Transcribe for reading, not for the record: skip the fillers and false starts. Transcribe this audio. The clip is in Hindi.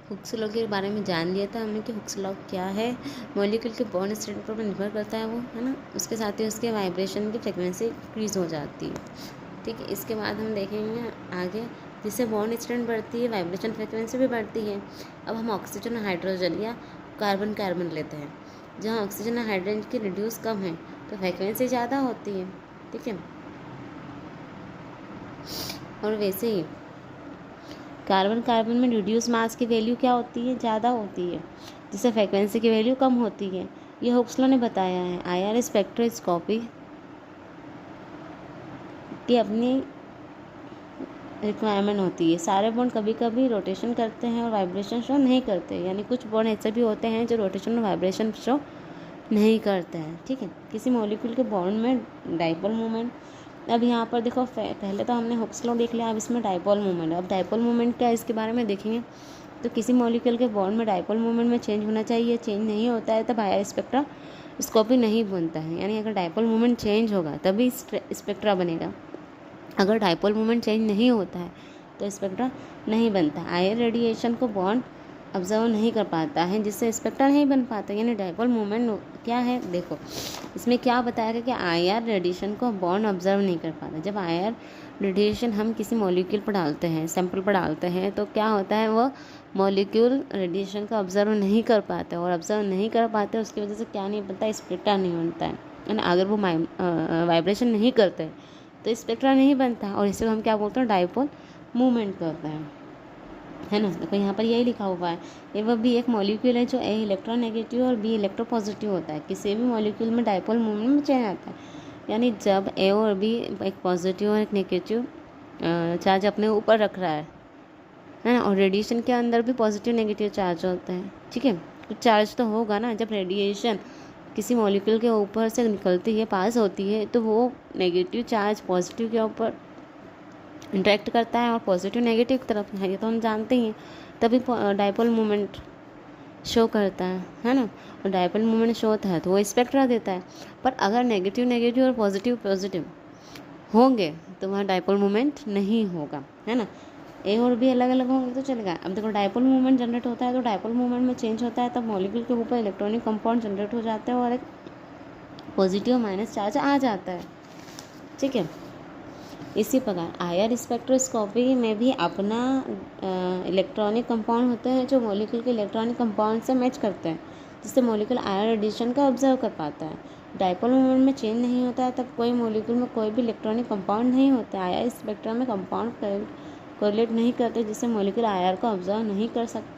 हुक्स लॉ के बारे में जान लिया था हमने कि हुक्स लॉ क्या है। मॉलिक्यूल के बॉन्ड स्टेट पर निर्भर करता है वो, है ना। उसके साथ ही उसके वाइब्रेशन की फ्रिक्वेंसी इंक्रीज हो जाती है। ठीक है, इसके बाद हम देखेंगे आगे, जिससे बॉन्ड स्ट्रेंथ बढ़ती है वाइब्रेशन फ्रिक्वेंसी भी बढ़ती है। अब हम ऑक्सीजन हाइड्रोजन या कार्बन कार्बन लेते हैं। जहाँ ऑक्सीजन और हाइड्रोजन की रिड्यूस कम है तो फ्रिक्वेंसी ज़्यादा होती है। ठीक है, और वैसे ही कार्बन कार्बन में रिड्यूस मास की वैल्यू क्या होती है, ज़्यादा होती है, जिससे फ्रिक्वेंसी की वैल्यू कम होती है। ये हुक्स लॉ ने बताया है। IR स्पेक्ट्रोस्कोपी की अपनी रिक्वायरमेंट होती है। सारे बॉन्ड कभी कभी रोटेशन करते हैं और वाइब्रेशन शो नहीं करते, यानी कुछ बॉन्ड ऐसे भी होते हैं जो रोटेशन और वाइब्रेशन शो नहीं करते हैं। ठीक है, किसी मॉलिक्यूल के बॉन्ड में डाइपोल मोमेंट, अब यहाँ पर देखो पहले तो हमने हुक्स लॉ देख लिया, अब इसमें डाइपोल मोमेंट। अब डाइपोल मोमेंट क्या है इसके बारे में देखेंगे। तो किसी मॉलिक्यूल के बॉन्ड में डाइपोल मोमेंट में चेंज होना चाहिए, चेंज नहीं होता है तब IR स्पेक्ट्रोस्कोपी नहीं बनता है। यानी अगर डाइपोल मोमेंट चेंज होगा तभी स्पेक्ट्रा बनेगा। अगर डाइपोल मोमेंट चेंज नहीं होता है तो स्पेक्ट्रा नहीं बनता। IR रेडिएशन को बॉन्ड ऑब्जर्व नहीं कर पाता है, जिससे स्पेक्ट्रा नहीं बन पाता। यानी डाइपोल मोमेंट क्या है, देखो इसमें क्या बताया गया कि IR रेडिएशन को बॉन्ड ऑब्जर्व नहीं कर पाता। जब IR रेडिएशन हम किसी मॉलिक्यूल पर डालते हैं, सैंपल पर डालते हैं, तो क्या होता है, वो मॉलिक्यूल रेडिएशन को ऑब्जर्व नहीं कर पाते, और ऑब्जर्व नहीं कर पाते उसकी वजह से क्या नहीं बनता, स्पेक्ट्रा नहीं बनता है ना। अगर वो वाइब्रेशन नहीं करते तो स्पेक्ट्रा नहीं बनता, और इसे हम क्या बोलते हैं, डाइपोल मूवमेंट करते हैं, है ना। देखो यहाँ पर यही लिखा हुआ है। ये वह भी एक मॉलिक्यूल है जो A इलेक्ट्रोनेगेटिव और B इलेक्ट्रोपॉजिटिव होता है। किसी भी मॉलिक्यूल में डाइपोल मूवमेंट में चेंज आता है, यानी जब A और B एक पॉजिटिव और एक नेगेटिव चार्ज अपने ऊपर रख रहा है ना। और रेडिएशन के अंदर भी पॉजिटिव नेगेटिव चार्ज होता है। ठीक है, कुछ चार्ज तो होगा ना। जब रेडिएशन किसी मॉलिक्यूल के ऊपर से निकलती है, पास होती है, तो वो नेगेटिव चार्ज पॉजिटिव के ऊपर इंटरेक्ट करता है और पॉजिटिव नेगेटिव की तरफ है, ये तो हम जानते ही हैं। तभी डाइपोल मोमेंट शो करता है ना। और डाइपोल मोमेंट शो होता है तो वो स्पेक्ट्रा देता है। पर अगर नेगेटिव नेगेटिव और पॉजिटिव पॉजिटिव होंगे तो वहाँ डाइपोल मोमेंट नहीं होगा, है ना। A और B अलग अलग होंगे तो चलेगा। अब देखो डाइपोल मूवमेंट जनरेट होता है तो डाइपोल मूवमेंट में चेंज होता है, तब मॉलिक्यूल के ऊपर इलेक्ट्रॉनिक कंपाउंड जनरेट हो जाते हैं और एक पॉजिटिव माइनस चार्ज आ जाता है। ठीक है, इसी प्रकार IR स्पेक्ट्रोस्कोपी में भी अपना इलेक्ट्रॉनिक कंपाउंड होते हैं जो मॉलिक्यूल के इलेक्ट्रॉनिक कंपाउंड से मैच करते हैं, जिससे मॉलिक्यूल IR रेडिएशन का ऑब्जर्व कर पाता है। डाइपोल मूवमेंट में चेंज नहीं होता है तब कोई मॉलिक्यूल में कोई भी इलेक्ट्रॉनिक कंपाउंड नहीं होता। IR स्पेक्ट्रम में कंपाउंड कोरिलेट नहीं करते, जिससे मॉलिक्यूल IR को ऑब्जर्व नहीं कर सकते।